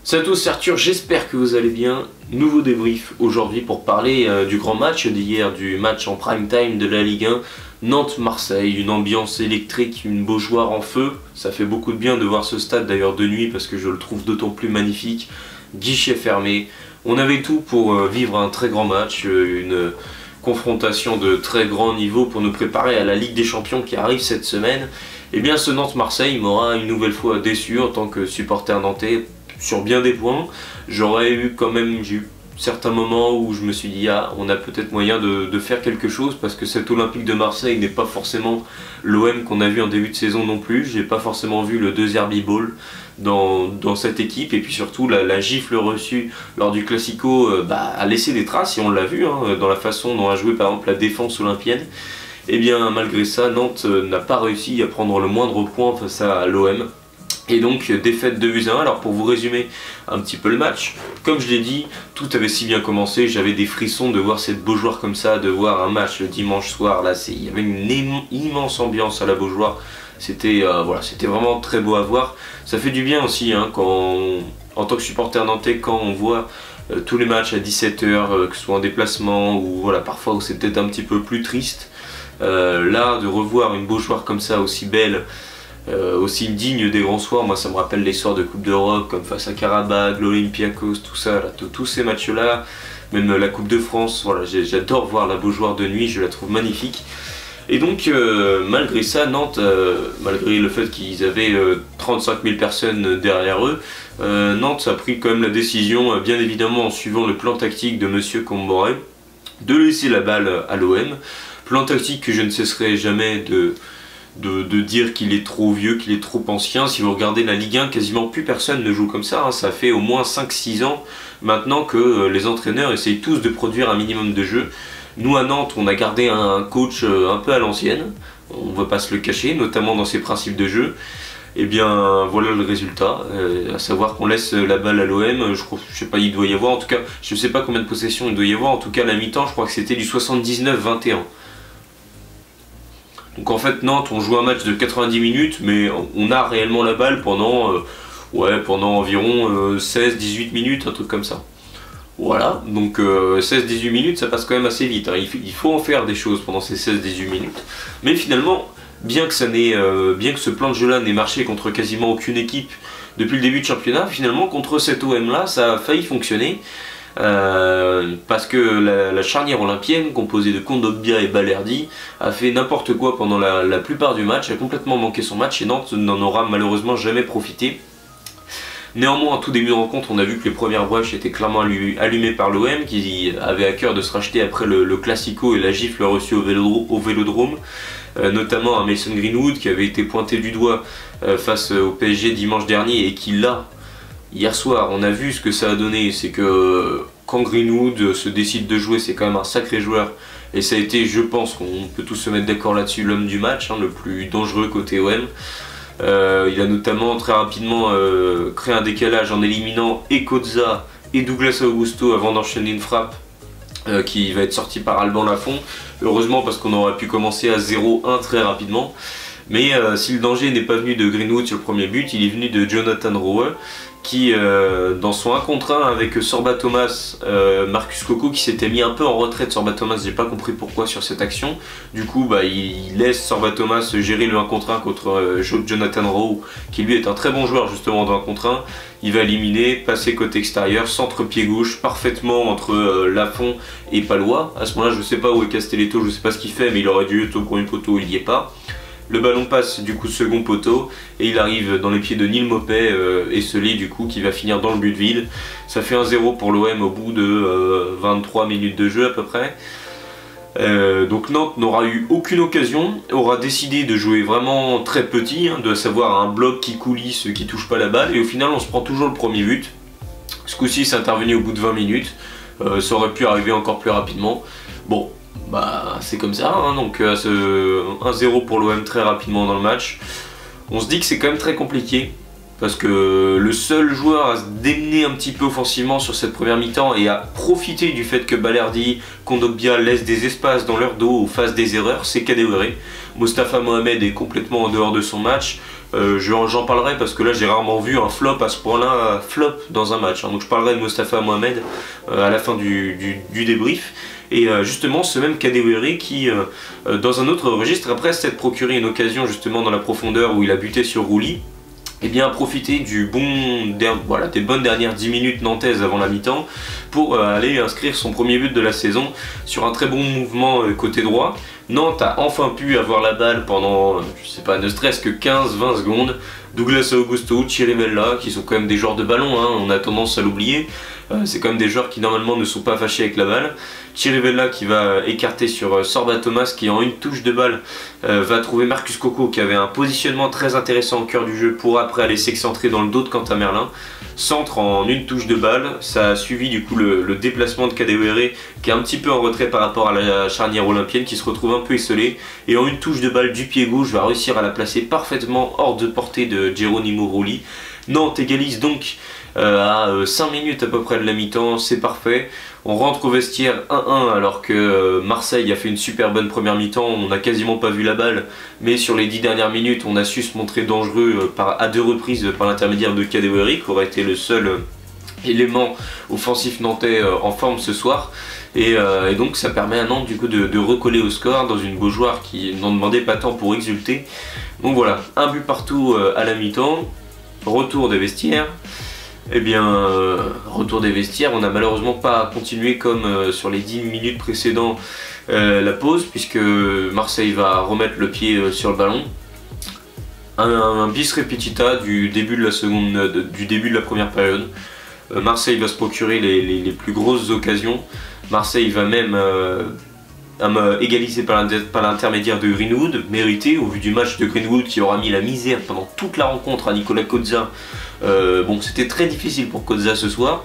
Salut à tous, c'est Arthur, j'espère que vous allez bien. Nouveau débrief aujourd'hui pour parler du grand match d'hier, du match en prime time de la Ligue 1. Nantes-Marseille, une ambiance électrique, une Beaujoire en feu. Ça fait beaucoup de bien de voir ce stade d'ailleurs de nuit parce que je le trouve d'autant plus magnifique. Guichet fermé, on avait tout pour vivre un très grand match, une confrontation de très grand niveau pour nous préparer à la Ligue des Champions qui arrive cette semaine. Et bien ce Nantes-Marseille m'aura une nouvelle fois déçu en tant que supporter nantais. Sur bien des points, j'ai eu certains moments où je me suis dit ah, on a peut-être moyen de faire quelque chose parce que cet Olympique de Marseille n'est pas forcément l'OM qu'on a vu en début de saison non plus. J'ai pas forcément vu le Derby Ball dans cette équipe, et puis surtout la gifle reçue lors du Classico a laissé des traces, et on l'a vu dans la façon dont a joué par exemple la défense olympienne. Et bien malgré ça, Nantes n'a pas réussi à prendre le moindre point face à l'OM. Et donc défaite de 2-1. Alors pour vous résumer un petit peu le match, comme je l'ai dit, tout avait si bien commencé, j'avais des frissons de voir cette Beaujoire comme ça, de voir un match le dimanche soir, là il y avait une immense ambiance à la Beaujoire, c'était c'était vraiment très beau à voir. Ça fait du bien aussi en tant que supporter nantais, quand on voit tous les matchs à 17 h, que ce soit en déplacement ou parfois où c'est peut-être un petit peu plus triste. Là de revoir une Beaujoire comme ça, aussi belle, aussi digne des grands soirs. Moi ça me rappelle les soirs de Coupe d'Europe comme face à Karabakh, l'Olympiakos, tout ça, tous ces matchs là, même la Coupe de France. Voilà, j'adore voir la Beaujoire de nuit, je la trouve magnifique. Et donc malgré ça, Nantes, malgré le fait qu'ils avaient 35 000 personnes derrière eux, Nantes a pris quand même la décision, bien évidemment en suivant le plan tactique de Monsieur Comboré, de laisser la balle à l'OM. Plan tactique que je ne cesserai jamais de dire qu'il est trop vieux, qu'il est trop ancien. Si vous regardez la Ligue 1, quasiment plus personne ne joue comme ça, ça fait au moins 5-6 ans maintenant que les entraîneurs essayent tous de produire un minimum de jeu. Nous à Nantes, on a gardé un coach un peu à l'ancienne, on ne va pas se le cacher, notamment dans ses principes de jeu. Et bien voilà le résultat, à savoir qu'on laisse la balle à l'OM. Je sais pas, il doit y avoir, en tout cas, je sais pas combien de possessions il doit y avoir, en tout cas la mi-temps je crois que c'était du 79-21. Donc en fait Nantes, on joue un match de 90 minutes, mais on a réellement la balle pendant environ 16-18 minutes, un truc comme ça. Voilà, donc 16-18 minutes ça passe quand même assez vite, il faut en faire des choses pendant ces 16-18 minutes. Mais finalement, bien que ce plan de jeu là n'ait marché contre quasiment aucune équipe depuis le début de championnat, finalement contre cet OM là ça a failli fonctionner. Parce que la charnière olympienne composée de Kondogbia et Balerdi a fait n'importe quoi pendant la plupart du match, a complètement manqué son match, et Nantes n'en aura malheureusement jamais profité. Néanmoins, en tout début de rencontre, on a vu que les premières brèches étaient clairement allumées par l'OM, qui avait à cœur de se racheter après le Classico et la gifle reçue au Vélodrome, notamment à Mason Greenwood qui avait été pointé du doigt face au PSG dimanche dernier, et qui là, hier soir, on a vu ce que ça a donné. C'est que quand Greenwood se décide de jouer, c'est quand même un sacré joueur. Et ça a été, je pense qu'on peut tous se mettre d'accord là-dessus, l'homme du match, le plus dangereux côté OM. Il a notamment très rapidement créé un décalage en éliminant Kozza et Douglas Augusto avant d'enchaîner une frappe qui va être sortie par Alban Lafont. Heureusement, parce qu'on aurait pu commencer à 0-1 très rapidement. Mais si le danger n'est pas venu de Greenwood sur le premier but, il est venu de Jonathan Rowe, qui dans son 1 contre 1 avec Sorba Thomas, Marcus Coco qui s'était mis un peu en retrait de Sorba Thomas, j'ai pas compris pourquoi sur cette action. Du coup il laisse Sorba Thomas gérer le 1 contre 1 contre Jonathan Rowe, qui lui est un très bon joueur justement dans 1 contre 1. Il va éliminer, passer côté extérieur, centre pied gauche parfaitement entre Lafont et Palois. À ce moment là je sais pas où est Castelletto, je sais pas ce qu'il fait, mais il aurait dû être au premier poteau, il y est pas. Le ballon passe du coup second poteau et il arrive dans les pieds de Neil Maupay, esselé du coup, qui va finir dans le but vide. Ça fait 1-0 pour l'OM au bout de 23 minutes de jeu à peu près. Donc Nantes n'aura eu aucune occasion, aura décidé de jouer vraiment très petit, de savoir un bloc qui coulisse, qui touche pas la balle, et au final on se prend toujours le premier but. Ce coup-ci c'est intervenu au bout de 20 minutes, ça aurait pu arriver encore plus rapidement. Bon, c'est comme ça, donc 1-0 pour l'OM très rapidement dans le match. On se dit que c'est quand même très compliqué, parce que le seul joueur à se démener un petit peu offensivement sur cette première mi-temps et à profiter du fait que Balerdi, Kondogbia laissent des espaces dans leur dos ou fassent des erreurs, c'est Kadewere. Mostafa Mohamed est complètement en dehors de son match. J'en parlerai parce que là j'ai rarement vu un flop à ce point-là, flop dans un match. Hein. Donc je parlerai de Mostafa Mohamed à la fin du débrief. Et justement ce même Kadewere qui, dans un autre registre, après s'être procuré une occasion justement dans la profondeur où il a buté sur Rouli, et bien, a profité des bonnes dernières 10 minutes nantaises avant la mi-temps pour aller inscrire son premier but de la saison sur un très bon mouvement côté droit. Nantes a enfin pu avoir la balle pendant, je sais pas, ne serait-ce que 15-20 secondes. Douglas Augusto, Chirivella, qui sont quand même des joueurs de ballon, hein, on a tendance à l'oublier. C'est quand même des joueurs qui normalement ne sont pas fâchés avec la balle. Chirivella qui va écarter sur Sorba Thomas qui en une touche de balle va trouver Marcus Coco qui avait un positionnement très intéressant au cœur du jeu pour après aller s'excentrer dans le dos de Quentin Merlin. Centre en une touche de balle, ça a suivi du coup le déplacement de Kadewere qui est un petit peu en retrait par rapport à la charnière olympienne qui se retrouve un peu esselé et en une touche de balle du pied gauche va réussir à la placer parfaitement hors de portée de Geronimo Rulli. Nantes égalise donc à 5 minutes à peu près de la mi-temps, c'est parfait. On rentre au vestiaire 1-1 alors que Marseille a fait une super bonne première mi-temps, on n'a quasiment pas vu la balle, mais sur les 10 dernières minutes on a su se montrer dangereux à 2 reprises par l'intermédiaire de Kadewere qui aurait été le seul élément offensif nantais en forme ce soir. Et donc ça permet à Nantes du coup de recoller au score dans une Beaujoire qui n'en demandait pas tant pour exulter. Donc voilà, un but partout à la mi-temps, retour des vestiaires. Eh bien, retour des vestiaires, on n'a malheureusement pas continué comme sur les 10 minutes précédentes la pause, puisque Marseille va remettre le pied sur le ballon. Un bis repetita du début de la première période. Marseille va se procurer les plus grosses occasions. Marseille va même égalisé par l'intermédiaire de Greenwood, mérité au vu du match de Greenwood qui aura mis la misère pendant toute la rencontre à Nicolas Cozza. Bon, c'était très difficile pour Cozza ce soir,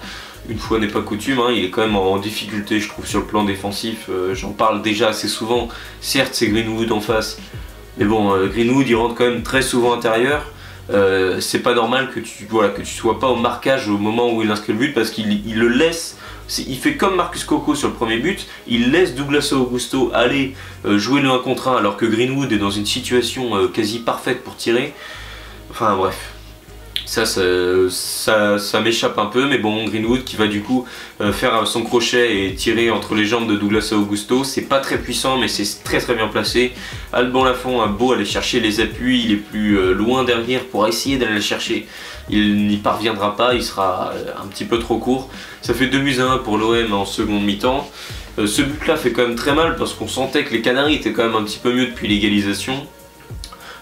une fois n'est pas coutume, hein, il est quand même en difficulté je trouve sur le plan défensif, j'en parle déjà assez souvent, certes c'est Greenwood en face, mais bon, Greenwood il rentre quand même très souvent intérieur. C'est pas normal que tu sois pas au marquage au moment où il inscrit le but parce qu'il le laisse. Il fait comme Marcus Coco sur le premier but, il laisse Douglas Augusto aller jouer le 1 contre 1 alors que Greenwood est dans une situation quasi parfaite pour tirer. Enfin bref, ça m'échappe un peu, mais bon, Greenwood qui va du coup faire son crochet et tirer entre les jambes de Douglas Augusto, c'est pas très puissant mais c'est très très bien placé. Alban Lafont a beau aller chercher les appuis, il est plus loin derrière pour essayer d'aller le chercher. Il n'y parviendra pas, il sera un petit peu trop court. Ça fait 2-1 pour l'OM en seconde mi-temps. Ce but-là fait quand même très mal parce qu'on sentait que les Canaries étaient quand même un petit peu mieux depuis l'égalisation.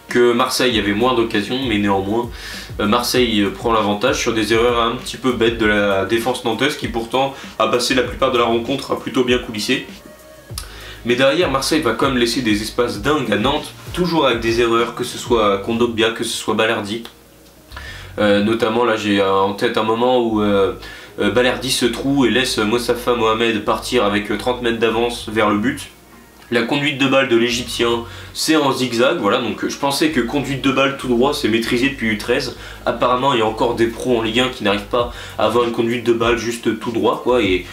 Que Marseille avait moins d'occasions, mais néanmoins, Marseille prend l'avantage sur des erreurs un petit peu bêtes de la défense nantaise qui pourtant a passé la plupart de la rencontre à plutôt bien coulisser. Mais derrière, Marseille va quand même laisser des espaces dingues à Nantes, toujours avec des erreurs, que ce soit Kondogbia, que ce soit Balerdi. Notamment là j'ai en tête un moment où Balerdi se trouve et laisse Mostafa Mohamed partir avec 30 mètres d'avance vers le but. La conduite de balle de l'Égyptien c'est en zigzag, voilà, donc je pensais que conduite de balle tout droit c'est maîtrisé depuis U13. Apparemment il y a encore des pros en Ligue 1 qui n'arrivent pas à avoir une conduite de balle juste tout droit quoi, et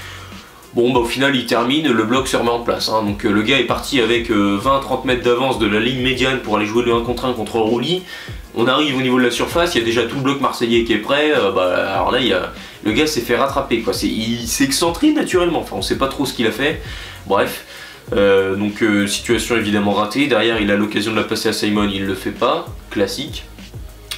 bon bah au final il termine, le bloc se remet en place, hein. Donc le gars est parti avec 20-30 mètres d'avance de la ligne médiane pour aller jouer le 1 contre 1 contre Rouli. On arrive au niveau de la surface, il y a déjà tout le bloc marseillais qui est prêt, alors là le gars s'est fait rattraper quoi, il s'est excentré naturellement, enfin on sait pas trop ce qu'il a fait, bref. Donc situation évidemment ratée, derrière il a l'occasion de la passer à Simon, il le fait pas, classique.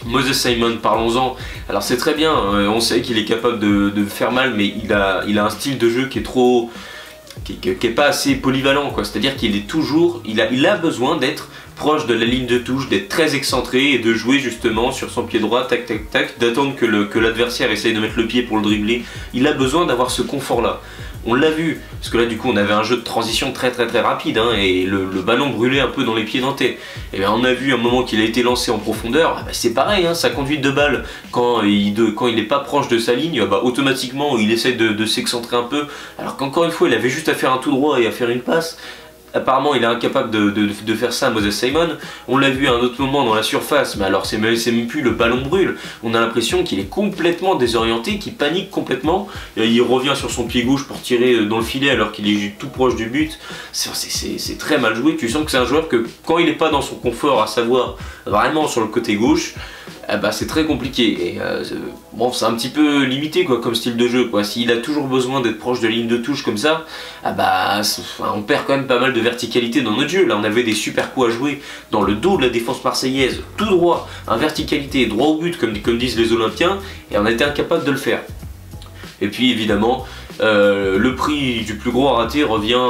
Moses Simon, parlons-en, alors c'est très bien, on sait qu'il est capable de faire mal, mais il a un style de jeu qui est pas assez polyvalent quoi, c'est-à-dire qu'il est toujours, il a besoin d'être proche de la ligne de touche, d'être très excentré et de jouer justement sur son pied droit, tac tac tac, d'attendre que l'adversaire essaye de mettre le pied pour le dribbler. Il a besoin d'avoir ce confort là. On l'a vu, parce que là du coup on avait un jeu de transition très rapide hein, et le ballon brûlait un peu dans les pieds nantais. Et bien on a vu un moment qu'il a été lancé en profondeur, c'est pareil, hein, sa conduite de balle, quand il n'est pas proche de sa ligne, automatiquement il essaie de s'excentrer un peu, alors qu'encore une fois il avait juste à faire un tout droit et à faire une passe. Apparemment, il est incapable de faire ça, Moses Simon. On l'a vu à un autre moment dans la surface, mais alors c'est même plus le ballon brûle. On a l'impression qu'il est complètement désorienté, qu'il panique complètement. Il revient sur son pied gauche pour tirer dans le filet alors qu'il est tout proche du but. C'est très mal joué. Tu sens que c'est un joueur que quand il n'est pas dans son confort, à savoir vraiment sur le côté gauche, c'est très compliqué. Et bon, c'est un petit peu limité quoi, comme style de jeu. S'il a toujours besoin d'être proche de la ligne de touche comme ça, on perd quand même pas mal de verticalité dans notre jeu. Là, on avait des super coups à jouer dans le dos de la défense marseillaise, tout droit, en verticalité, droit au but, comme disent les Olympiens, et on a été incapable de le faire. Et puis évidemment, le prix du plus gros raté revient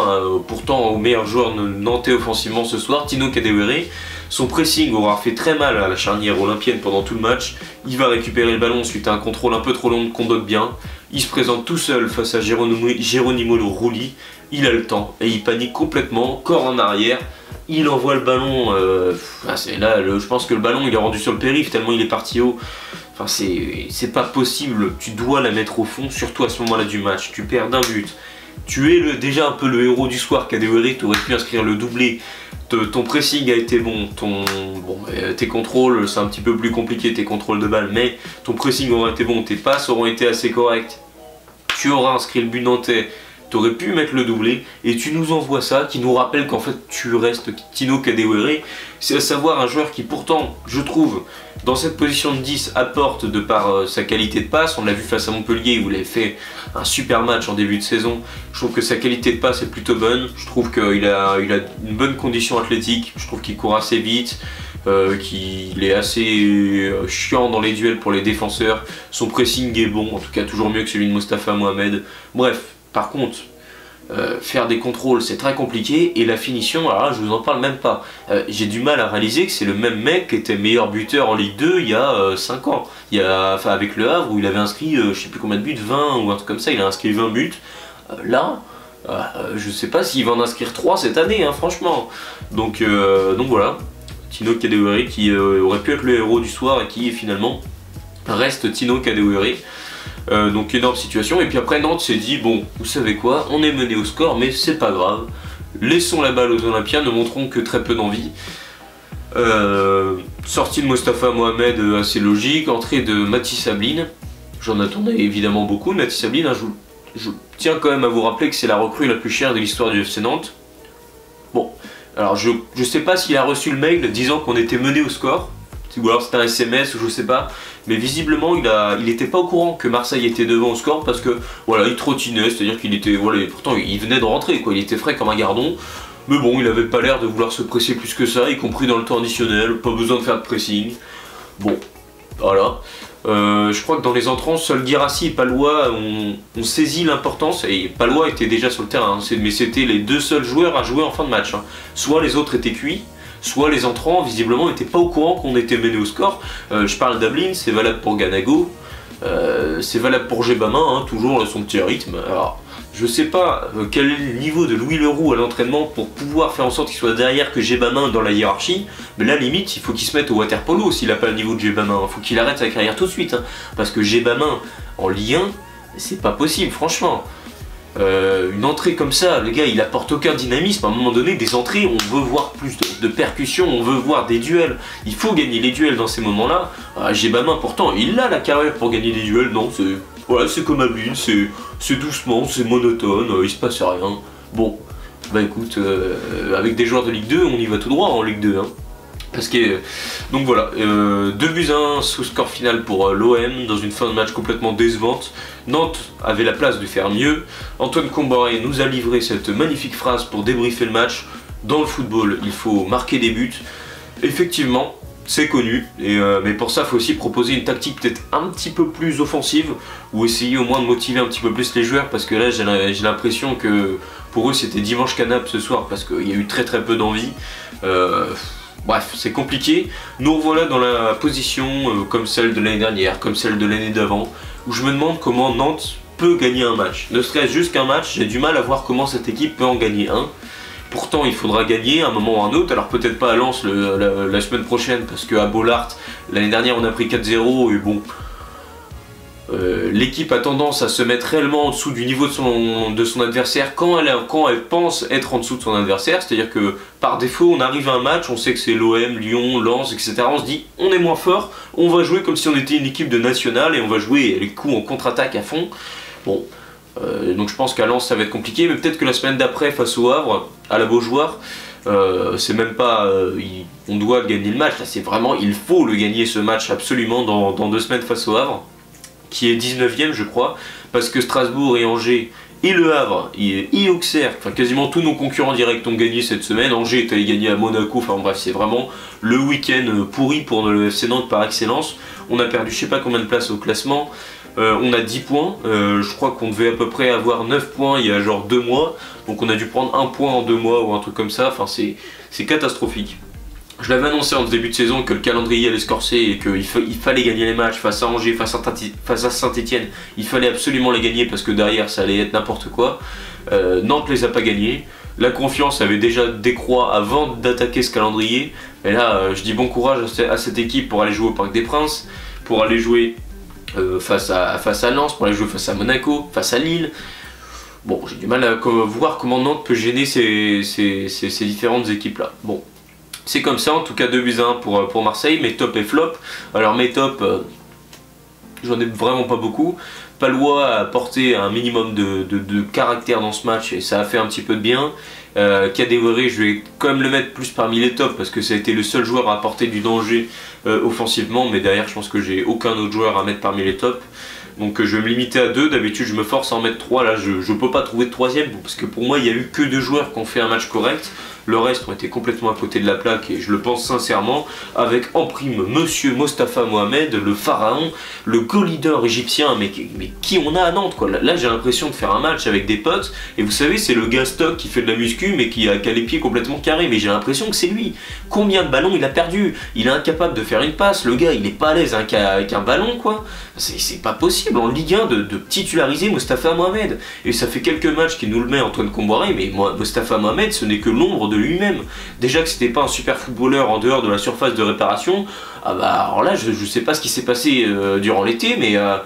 pourtant au meilleur joueur nantais offensivement ce soir, Tino Kadewere. Son pressing aura fait très mal à la charnière olympienne pendant tout le match. Il va récupérer le ballon suite à un contrôle un peu trop long de Kondogbia. Il se présente tout seul face à Geronimo Rulli. Il a le temps et il panique complètement, corps en arrière. Il envoie le ballon. Je pense que le ballon il est rendu sur le périph' tellement il est parti haut. Enfin, c'est pas possible. Tu dois la mettre au fond, surtout à ce moment-là du match. Tu perds d'un but. Tu es déjà un peu le héros du soir, Kadewere. Tu aurais pu inscrire le doublé. Ton pressing a été bon, tes contrôles c'est un petit peu plus compliqué, tes contrôles de balle, mais ton pressing aura été bon, tes passes auront été assez correctes, tu auras inscrit le but nantais, tu aurais pu mettre le doublé, et tu nous envoies ça, qui nous rappelle qu'en fait tu restes Tino Kadewere, c'est à savoir un joueur qui pourtant, je trouve, dans cette position de 10, apporte de par sa qualité de passe. On l'a vu face à Montpellier où il a fait un super match en début de saison. Je trouve que sa qualité de passe est plutôt bonne. Je trouve qu'il a une bonne condition athlétique. Je trouve qu'il court assez vite, qu'il est assez chiant dans les duels pour les défenseurs. Son pressing est bon, en tout cas toujours mieux que celui de Mostafa Mohamed. Bref, par contre, faire des contrôles c'est très compliqué, et la finition, alors là je vous en parle même pas. J'ai du mal à réaliser que c'est le même mec qui était meilleur buteur en Ligue 2 il y a 5 ans. Avec Le Havre où il avait inscrit je sais plus combien de buts, 20 ou un truc comme ça, il a inscrit 20 buts. Je sais pas s'il va en inscrire 3 cette année, hein, franchement. Donc voilà, Tino Kadewere qui aurait pu être le héros du soir et qui finalement reste Tino Kadewere. Donc énorme situation, et puis après Nantes s'est dit bon, vous savez quoi, on est mené au score mais c'est pas grave, laissons la balle aux Olympiens, ne montrons que très peu d'envie. Sortie de Mostafa Mohamed assez logique, entrée de Mathis Ablin, j'en attendais évidemment beaucoup de Mathis Ablin, hein, je tiens quand même à vous rappeler que c'est la recrue la plus chère de l'histoire du FC Nantes. Bon, alors je sais pas s'il a reçu le mail disant qu'on était mené au score, ou alors c'était un SMS ou je sais pas, mais visiblement il était pas au courant que Marseille était devant au score, parce que voilà, il trottinait, c'est-à-dire qu'il était, voilà, pourtant il venait de rentrer quoi, il était frais comme un gardon, mais bon, il avait pas l'air de vouloir se presser plus que ça, y compris dans le temps additionnel, pas besoin de faire de pressing. Bon, voilà. Je crois que dans les entrants, seuls Guirassy et Palois ont saisi l'importance, et Palois était déjà sur le terrain, hein, mais c'était les deux seuls joueurs à jouer en fin de match, hein. Soit les autres étaient cuits, soit les entrants visiblement n'étaient pas au courant qu'on était mené au score. Je parle d'Ablin, c'est valable pour Ganago, c'est valable pour Gebama, hein, toujours son petit rythme. Alors, je sais pas quel est le niveau de Louis Leroux à l'entraînement pour pouvoir faire en sorte qu'il soit derrière que Gebama dans la hiérarchie, mais là limite il faut qu'il se mette au waterpolo s'il n'a pas le niveau de Gebama, il faut qu'il arrête sa carrière tout de suite, hein, parce que Gebama en Ligue 1, c'est pas possible franchement. Une entrée comme ça, le gars il apporte aucun dynamisme. À un moment donné, des entrées, on veut voir plus de percussions, on veut voir des duels. Il faut gagner les duels dans ces moments-là. Gebama pourtant, il a la carrière pour gagner des duels. Non, c'est comme Ablin, c'est doucement, c'est monotone, il se passe rien. Bon, bah écoute, avec des joueurs de Ligue 2, on y va tout droit en Ligue 2. Hein. Parce que, donc voilà, 2-1 sous score final pour l'OM dans une fin de match complètement décevante. Nantes avait la place de faire mieux. Antoine Comboré nous a livré cette magnifique phrase pour débriefer le match. Dans le football, il faut marquer des buts. Effectivement, c'est connu, mais pour ça, il faut aussi proposer une tactique peut-être un petit peu plus offensive, ou essayer au moins de motiver un petit peu plus les joueurs, parce que là, j'ai l'impression que pour eux, c'était dimanche canap ce soir, parce qu'il y a eu très peu d'envie. Bref, c'est compliqué. Nous revoilà dans la position comme celle de l'année dernière, comme celle de l'année d'avant, où je me demande comment Nantes peut gagner un match. Ne serait-ce juste qu'un match, j'ai du mal à voir comment cette équipe peut en gagner un. Pourtant, il faudra gagner à un moment ou à un autre, alors peut-être pas à Lens la semaine prochaine, parce qu'à Bollaert, l'année dernière, on a pris 4-0, et bon, l'équipe a tendance à se mettre réellement en dessous du niveau de son adversaire quand elle pense être en dessous de son adversaire, c'est-à-dire que par défaut on arrive à un match, on sait que c'est l'OM, Lyon, Lens, etc. On se dit on est moins fort, on va jouer comme si on était une équipe de nationale et on va jouer les coups en contre-attaque à fond. Bon, donc je pense qu'à Lens ça va être compliqué, mais peut-être que la semaine d'après face au Havre, à la Beaujoire, c'est même pas on doit gagner le match, là c'est vraiment il faut le gagner ce match absolument dans 2 semaines face au Havre, qui est 19ème je crois, parce que Strasbourg et Angers et le Havre et Auxerre, enfin quasiment tous nos concurrents directs ont gagné cette semaine. Angers est allé gagner à Monaco, enfin bref c'est vraiment le week-end pourri pour le FC Nantes par excellence. On a perdu je sais pas combien de places au classement, on a 10 points, je crois qu'on devait à peu près avoir 9 points il y a genre 2 mois, donc on a dû prendre 1 point en 2 mois ou un truc comme ça, enfin c'est catastrophique. Je l'avais annoncé en début de saison que le calendrier allait se corser et qu'il fallait gagner les matchs face à Angers, face à Saint-Etienne. Il fallait absolument les gagner parce que derrière ça allait être n'importe quoi. Nantes les a pas gagnés. La confiance avait déjà décroît avant d'attaquer ce calendrier. Et là, je dis bon courage à cette équipe pour aller jouer au Parc des Princes, pour aller jouer face à Lens, pour aller jouer face à Monaco, face à Lille. Bon, j'ai du mal à voir comment Nantes peut gêner ces différentes équipes-là. Bon. C'est comme ça, en tout cas 2-1 pour Marseille, mes top et flop. Alors mes top, j'en ai vraiment pas beaucoup. Palois a apporté un minimum de caractère dans ce match et ça a fait un petit peu de bien. Kadewere, je vais quand même le mettre plus parmi les tops parce que ça a été le seul joueur à apporter du danger offensivement, mais derrière je pense que j'ai aucun autre joueur à mettre parmi les tops. Donc je vais me limiter à 2, d'habitude je me force à en mettre 3, là je peux pas trouver de 3ème parce que pour moi il n'y a eu que 2 joueurs qui ont fait un match correct. Le reste ont été complètement à côté de la plaque et je le pense sincèrement, avec en prime Monsieur Mostafa Mohamed, le pharaon, le go-leader égyptien, mais qui on a à Nantes quoi. Là j'ai l'impression de faire un match avec des potes et vous savez c'est le gars stock qui fait de la muscu mais qui a les pieds complètement carrés, mais j'ai l'impression que c'est lui. Combien de ballons il a perdu? Il est incapable de faire une passe, le gars il est pas à l'aise avec un ballon quoi. C'est pas possible en Ligue 1 de titulariser Mostafa Mohamed. Et ça fait quelques matchs qu'il nous le met Antoine Comboiré, mais Mostafa Mohamed ce n'est que l'ombre de lui-même. Déjà que c'était pas un super footballeur en dehors de la surface de réparation, ah bah alors là je sais pas ce qui s'est passé durant l'été, mais à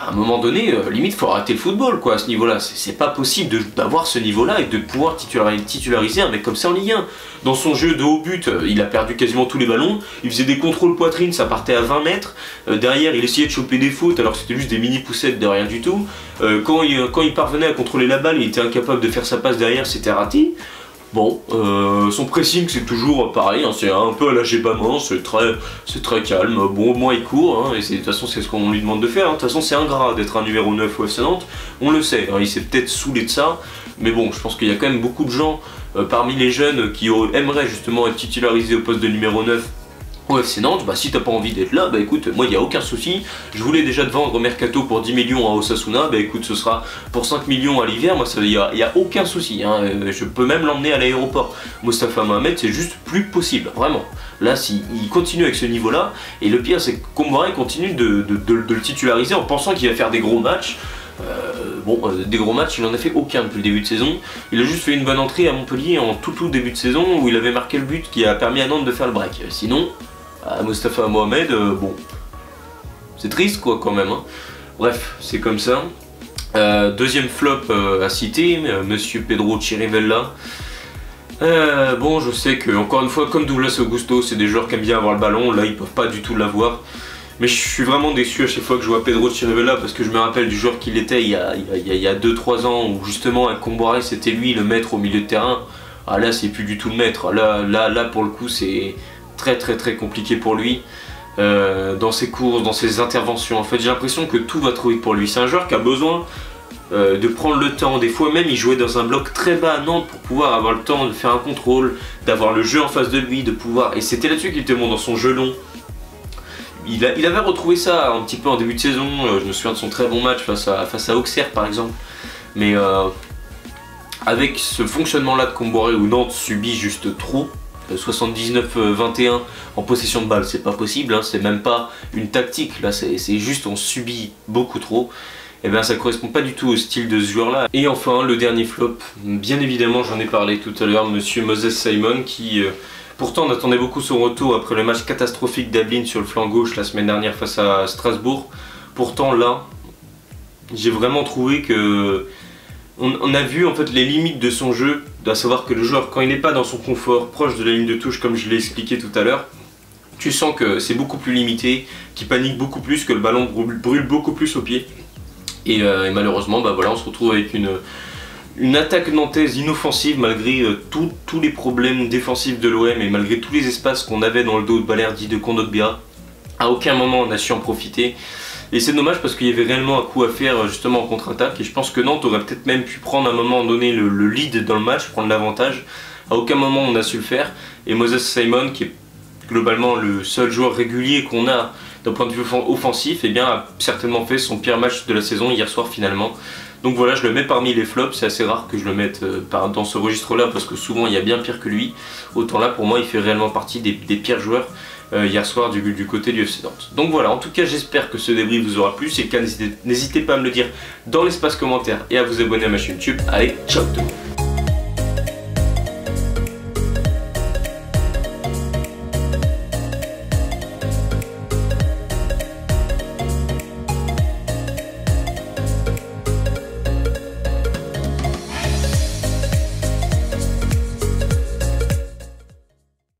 un moment donné, limite faut arrêter le football quoi à ce niveau là, c'est pas possible d'avoir ce niveau là et de pouvoir titulariser un mec comme ça en Ligue 1. Dans son jeu de haut but, il a perdu quasiment tous les ballons, il faisait des contrôles poitrine, ça partait à 20 mètres, derrière il essayait de choper des fautes alors que c'était juste des mini poussettes de rien du tout, quand il parvenait à contrôler la balle il était incapable de faire sa passe derrière, c'était raté. Bon, son pressing c'est toujours pareil, hein, c'est un peu à la Gébamant, c'est très calme, bon au moins il court, hein, et de toute façon c'est ce qu'on lui demande de faire, hein. De toute façon c'est ingrat d'être un numéro 9 au FC Nantes, on le sait, hein, il s'est peut-être saoulé de ça, mais bon je pense qu'il y a quand même beaucoup de gens parmi les jeunes qui aimeraient justement être titularisés au poste de numéro 9 au FC Nantes. Bah si t'as pas envie d'être là, bah écoute, moi il n'y a aucun souci, je voulais déjà te vendre au Mercato pour 10 millions à Osasuna, bah écoute ce sera pour 5 millions à l'hiver, moi il n'y a aucun souci, hein. Je peux même l'emmener à l'aéroport. Mostafa Mohamed c'est juste plus possible, vraiment. Là s'il continue avec ce niveau là, et le pire c'est que Comboiré continue de le titulariser en pensant qu'il va faire des gros matchs. Des gros matchs, il en a fait aucun depuis le début de saison. Il a juste fait une bonne entrée à Montpellier en tout début de saison où il avait marqué le but qui a permis à Nantes de faire le break. Sinon, Mostafa Mohamed, bon, c'est triste quoi quand même, hein. Bref, c'est comme ça. Deuxième flop à citer, Monsieur Pedro Chirivella. Bon, je sais que encore une fois, comme Douglas Augusto, c'est des joueurs qui aiment bien avoir le ballon. Là, ils peuvent pas du tout l'avoir. Mais je suis vraiment déçu à chaque fois que je vois Pedro Chirivella parce que je me rappelle du joueur qu'il était il y a 2-3 ans où justement à Comboiré c'était lui le maître au milieu de terrain. Ah là c'est plus du tout le maître, là pour le coup c'est très compliqué pour lui. Dans ses courses, dans ses interventions, en fait j'ai l'impression que tout va trop vite pour lui. C'est un joueur qui a besoin de prendre le temps, des fois même il jouait dans un bloc très bas à Nantes pour pouvoir avoir le temps de faire un contrôle, d'avoir le jeu en face de lui, de pouvoir... Et c'était là-dessus qu'il était bon dans son jeu long. Il avait retrouvé ça un petit peu en début de saison, je me souviens de son très bon match face à Auxerre par exemple. Mais avec ce fonctionnement là de Comboiré où Nantes subit juste trop, 79-21 en possession de balle, c'est pas possible, hein, c'est même pas une tactique, là c'est juste on subit beaucoup trop. Et bien ça correspond pas du tout au style de ce joueur là. Et enfin le dernier flop, bien évidemment j'en ai parlé tout à l'heure, Monsieur Moses Simon qui... Pourtant on attendait beaucoup son retour après le match catastrophique d'Ablin sur le flanc gauche la semaine dernière face à Strasbourg. Pourtant là, j'ai vraiment trouvé que on a vu en fait les limites de son jeu, à savoir que le joueur, quand il n'est pas dans son confort, proche de la ligne de touche, comme je l'ai expliqué tout à l'heure, tu sens que c'est beaucoup plus limité, qu'il panique beaucoup plus, que le ballon brûle beaucoup plus au pied. Et malheureusement, bah voilà, on se retrouve avec une attaque nantaise inoffensive malgré tous les problèmes défensifs de l'OM et malgré tous les espaces qu'on avait dans le dos de Balerdi, de Kondogbia. À aucun moment on a su en profiter. Et c'est dommage parce qu'il y avait réellement un coup à faire justement en contre-attaque. Et je pense que Nantes aurait peut-être même pu prendre à un moment donné le lead dans le match, prendre l'avantage. À aucun moment on a su le faire. Et Moses Simon, qui est globalement le seul joueur régulier qu'on a d'un point de vue offensif, eh bien, a certainement fait son pire match de la saison hier soir finalement. Donc voilà, je le mets parmi les flops, c'est assez rare que je le mette dans ce registre-là parce que souvent il y a bien pire que lui. Autant là, pour moi, il fait réellement partie des pires joueurs hier soir du côté du FC Nantes. Donc voilà, en tout cas, j'espère que ce débrief vous aura plu. C'est le cas, n'hésitez pas à me le dire dans l'espace commentaire et à vous abonner à ma chaîne YouTube. Allez, ciao tout le monde.